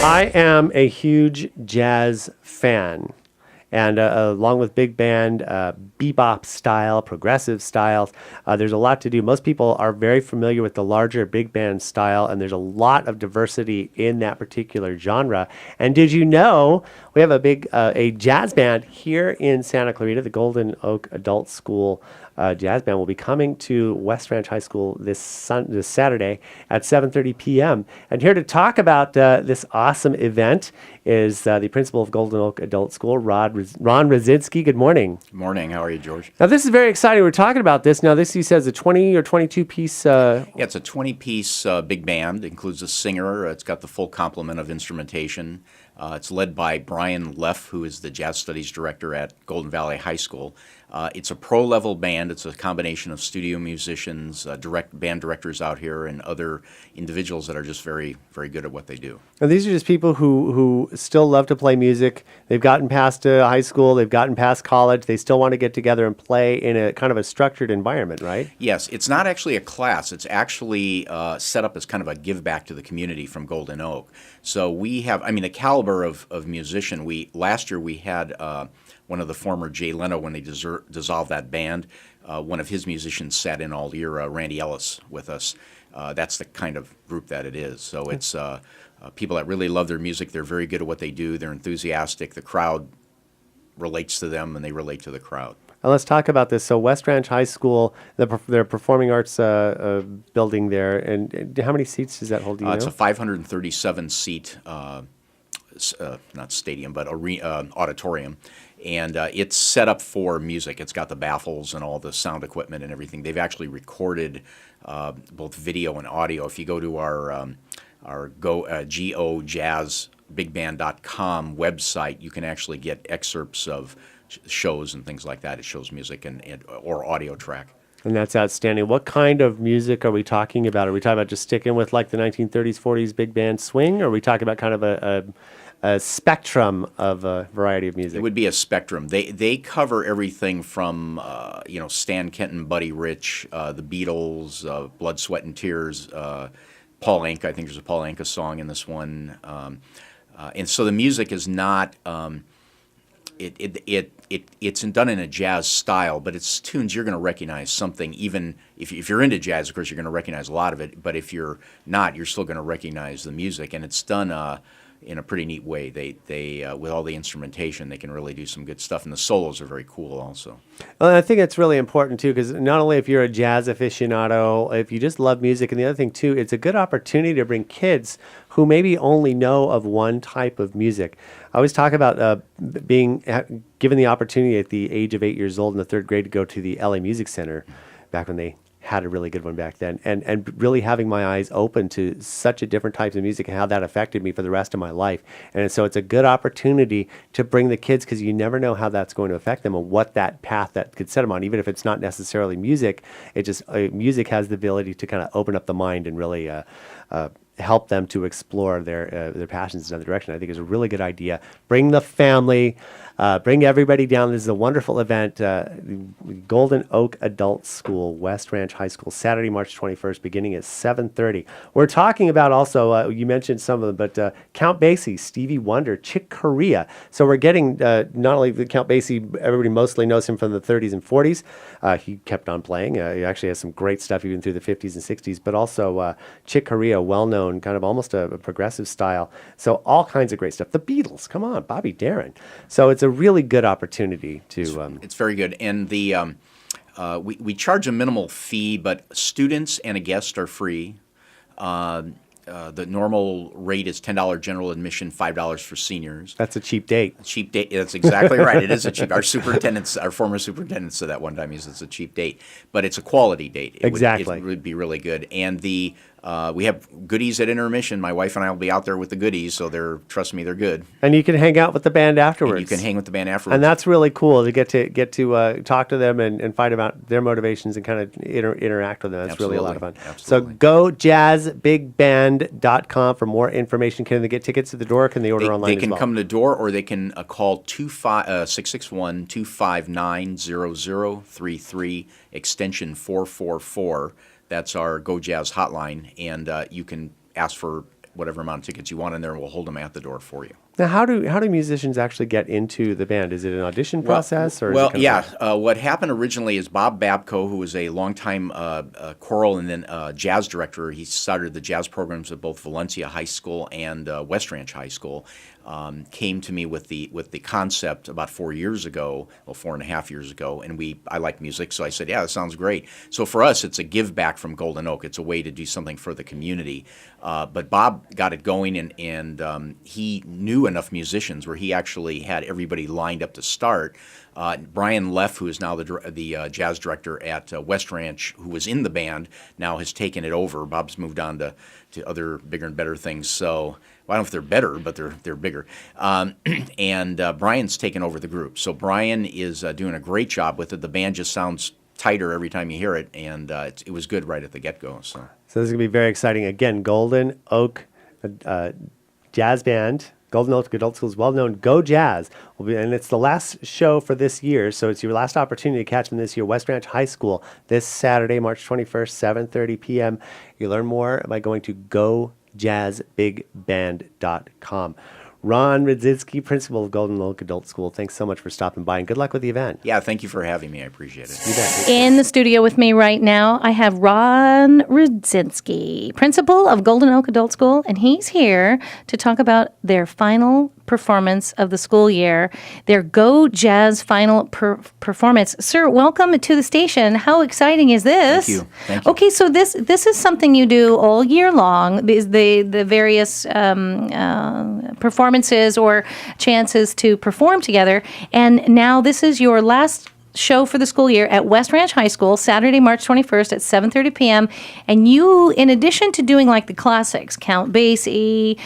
I am a huge jazz fan. And along with big band, bebop style, progressive styles, there's a lot to do. Most people are very familiar with the larger big band style, and there's a lot of diversity in that particular genre. And did you know we have a jazz band here in Santa Clarita, the Golden Oak Adult School jazz band will be coming to West Ranch High School this Saturday at 7:30 p.m. And here to talk about this awesome event is the principal of Golden Oak Adult School, Ron Rudzinski. Good morning. Good morning. How are you, George? Now, this is very exciting. We're talking about this. Now, this, he says, a 20 or 22-piece... Yeah, it's a 20-piece big band. It includes a singer. It's got the full complement of instrumentation. It's led by Brian Leff, who is the jazz studies director at Golden Valley High School. It's a pro-level band. It's a combination of studio musicians, band directors out here, and other individuals that are just very, very good at what they do. And these are just people who still love to play music. They've gotten past high school. They've gotten past college. They still want to get together and play in a kind of a structured environment, right? Yes. It's not actually a class. It's actually set up as kind of a give back to the community from Golden Oak. So we have, the caliber of musician. Last year we had one of the former Jay Leno, when they dissolved that band, one of his musicians sat in all year, Randy Ellis, with us. That's the kind of group that it is. So it's people that really love their music. They're very good at what they do. They're enthusiastic. The crowd relates to them, and they relate to the crowd. Now let's talk about this. So West Ranch High School, their performing arts building there, and how many seats does that hold? Do you know? It's a 537-seat, not stadium, but auditorium. And it's set up for music. It's got the baffles and all the sound equipment and everything. They've actually recorded both video and audio. If you go to our gojazzbigband.com website, you can actually get excerpts of shows and things like that. It shows music or audio track. And that's outstanding. What kind of music are we talking about? Are we talking about just sticking with like the 1930s, 40s big band swing, or are we talking about kind of a spectrum of a variety of music? It would be a spectrum. They cover everything from Stan Kenton, Buddy Rich, the Beatles, Blood, Sweat and Tears, Paul Anka. I think there's a Paul Anka song in this one, and so the music is not. It's done in a jazz style, but it's tunes you're going to recognize something. Even if you're into jazz, of course, you're going to recognize a lot of it. But if you're not, you're still going to recognize the music, and it's done in a pretty neat way. They with all the instrumentation, they can really do some good stuff, and the solos are very cool also. Well, I think it's really important too, because not only if you're a jazz aficionado, if you just love music, and the other thing too, it's a good opportunity to bring kids who maybe only know of one type of music. I always talk about being given the opportunity at the age of 8 years old in the third grade to go to the LA Music Center, back when they had a really good one back then, and really having my eyes open to such a different types of music and how that affected me for the rest of my life. And so it's a good opportunity to bring the kids, because you never know how that's going to affect them and what that path that could set them on. Even if it's not necessarily music, it just music has the ability to kind of open up the mind and really help them to explore their passions in another direction. I think it's a really good idea. Bring the family, bring everybody down. This is a wonderful event. Golden Oak Adult School, West Ranch High School, Saturday, March 21st, beginning at 7:30. We're talking about also, you mentioned some of them, but Count Basie, Stevie Wonder, Chick Corea. So we're getting not only the Count Basie, everybody mostly knows him from the 30s and 40s. He kept on playing. He actually has some great stuff even through the 50s and 60s, but also Chick Corea, well-known, kind of almost a progressive style. So all kinds of great stuff. The Beatles, come on, Bobby Darin. So it's a really good opportunity to... It's very good. And we charge a minimal fee, but students and a guest are free. The normal rate is $10 general admission, $5 for seniors. That's a cheap date. A cheap date. That's exactly right. It is a cheap. Our former superintendent said that one time. He said it's a cheap date, but it's a quality date. Exactly. It would be really good. And we have goodies at intermission. My wife and I will be out there with the goodies, so trust me, they're good. And you can hang out with the band afterwards. And you can hang with the band afterwards. And that's really cool to get to talk to them and find about their motivations and kind of interact with them. That's Absolutely. Really a lot of fun. Absolutely. So gojazzbigband.com for more information. Can they get tickets to the door, or can they order online They as can well? come to the door, or they can call 661-259-0033, extension 444. That's our Go Jazz hotline, and you can ask for whatever amount of tickets you want in there, and we'll hold them at the door for you. Now, how do musicians actually get into the band? Is it an audition process, or well, is it yeah. What happened originally is Bob Babko, who was a longtime choral and then jazz director, he started the jazz programs at both Valencia High School and West Ranch High School. Came to me with the concept about 4 years ago, well, 4.5 years ago, and I like music, so I said, yeah, that sounds great. So for us, it's a give back from Golden Oak. It's a way to do something for the community. But Bob got it going, and he knew enough musicians where he actually had everybody lined up to start. Brian Leff, who is now the jazz director at West Ranch, who was in the band, now has taken it over. Bob's moved on to other bigger and better things. So well, I don't know if they're better, but they're bigger. And Brian's taken over the group. So Brian is doing a great job with it. The band just sounds tighter every time you hear it, and it was good right at the get-go. So this is going to be very exciting. Again, Golden Oak Jazz Band. Golden Oak Adult School's well-known Go Jazz, and it's the last show for this year, so it's your last opportunity to catch them this year. West Ranch High School this Saturday, March 21st, 7:30 p.m. You learn more by going to gojazzbigband.com. Ron Rudzinski, principal of Golden Oak Adult School, thanks so much for stopping by, and good luck with the event. Yeah, thank you for having me. I appreciate it. You bet. In the studio with me right now, I have Ron Rudzinski, principal of Golden Oak Adult School, and he's here to talk about their final performance of the school year, their Go Jazz final performance. Sir, welcome to the station. How exciting is this? Thank you. Thank you. Okay, so this is something you do all year long, is the various performances or chances to perform together, and now this is your last show for the school year at West Ranch High School, Saturday, March 21st at 7:30 p.m. And you, in addition to doing like the classics, Count Basie,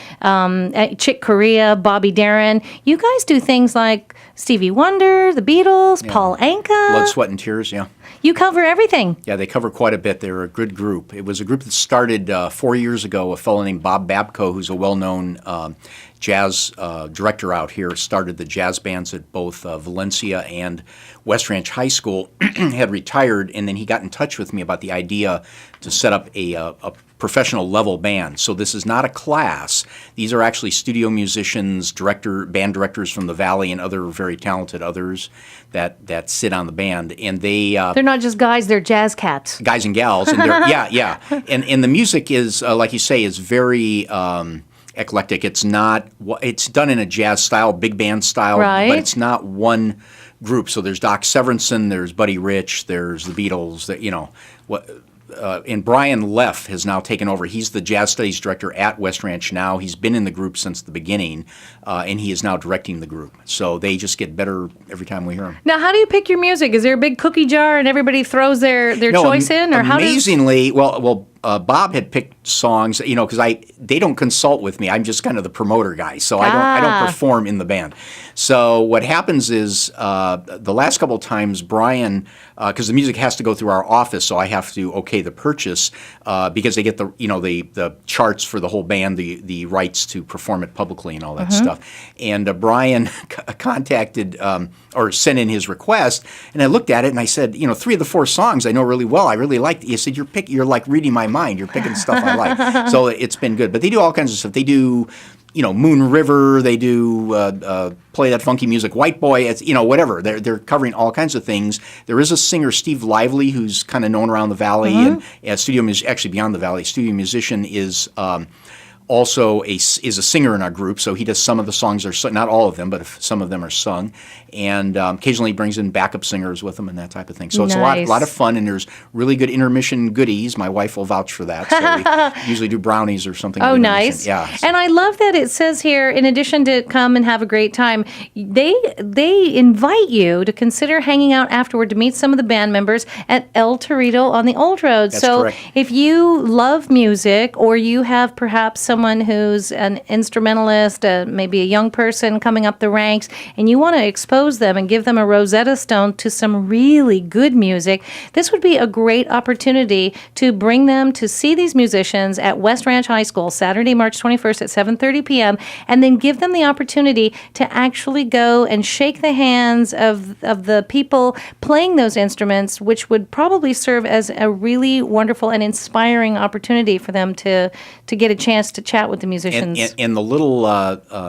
Chick Corea, Bobby Darin, you guys do things like Stevie Wonder, the Beatles, Paul Anka. Blood, Sweat, and Tears, yeah. You cover everything. Yeah, they cover quite a bit. They're a good group. It was a group that started 4 years ago. A fellow named Bob Babko, who's a well-known jazz director out here, started the jazz bands at both Valencia and West Ranch High School, had retired, and then he got in touch with me about the idea to set up a professional level band. So this is not a class. These are actually studio musicians, band directors from the Valley, and other very talented others that sit on the band. And they're not just guys; they're jazz cats. Guys and gals. And yeah. And the music is, like you say, is very eclectic. It's done in a jazz style, big band style, right, but it's not one group. So there's Doc Severinsen, there's Buddy Rich, there's the Beatles. And Brian Leff has now taken over. He's the jazz studies director at West Ranch now. He's been in the group since the beginning, and he is now directing the group. So they just get better every time we hear them. Now, how do you pick your music? Is there a big cookie jar and everybody throws their choice in, or amazingly, Bob had picked songs, because they don't consult with me. I'm just kind of the promoter guy, so I don't perform in the band. So what happens is the last couple of times, Brian, because the music has to go through our office, so I have to okay the purchase because they get the charts for the whole band, the rights to perform it publicly and all that stuff. And Brian contacted or sent in his request, and I looked at it and I said, 3 of the 4 songs I know really well. I really liked. He said, you're like reading my mind. You're picking stuff I like. So it's been good. But they do all kinds of stuff. They do, Moon River. They do Play That Funky Music, White Boy. It's whatever. They're covering all kinds of things. There is a singer, Steve Lively, who's kind of known around the Valley and actually beyond the Valley. Studio musician is. Also is a singer in our group, so he does some of the songs, not all of them, but some of them are sung, and occasionally brings in backup singers with him and that type of thing. So it's a lot of fun, and there's really good intermission goodies. My wife will vouch for that. So we usually do brownies or something. Oh, nice! Yeah, and I love that it says here, in addition to come and have a great time, they invite you to consider hanging out afterward to meet some of the band members at El Torito on the Old Road. That's so correct. If you love music, or you have perhaps someone who's an instrumentalist, maybe a young person coming up the ranks, and you want to expose them and give them a Rosetta Stone to some really good music, this would be a great opportunity to bring them to see these musicians at West Ranch High School, Saturday, March 21st at 7:30 p.m., and then give them the opportunity to actually go and shake the hands of the people playing those instruments, which would probably serve as a really wonderful and inspiring opportunity for them to get a chance to to chat with the musicians. And the little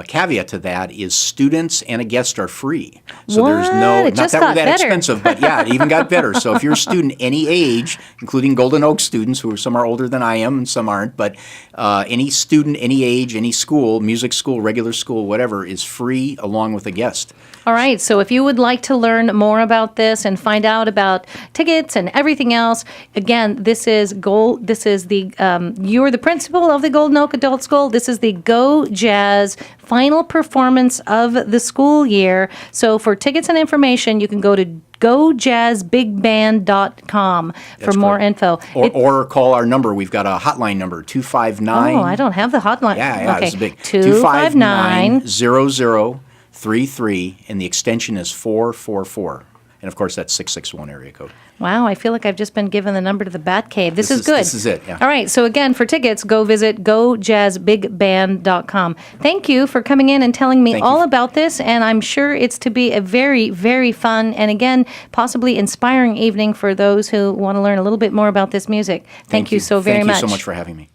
caveat to that is students and a guest are free. So there's What? no, It not just that got we're that better. expensive, but yeah, it even got better. So if you're a student any age, including Golden Oak students, who are some are older than I am and some aren't, but any student, any age, any school, music school, regular school, whatever, is free along with a guest. All right, so if you would like to learn more about this and find out about tickets and everything else, again, this is the you're the principal of the Golden Oak Adult School. This is the Go Jazz final performance of the school year. So for tickets and information, you can go to gojazzbigband.com for more correct. info. Or call our number. We've got a hotline number, 259. Oh, I don't have the hotline. Yeah, okay. it's big. 259 259-0033, and the extension is 444. And of course, that's 661 area code. Wow, I feel like I've just been given the number to the Batcave. This is good. This is it, yeah. All right, so again, for tickets, go visit gojazzbigband.com. Thank you for coming in and telling me Thank all you. about this, and I'm sure it's to be a very, very fun and, again, possibly inspiring evening for those who want to learn a little bit more about this music. Thank you so very much. Thank you so much for having me.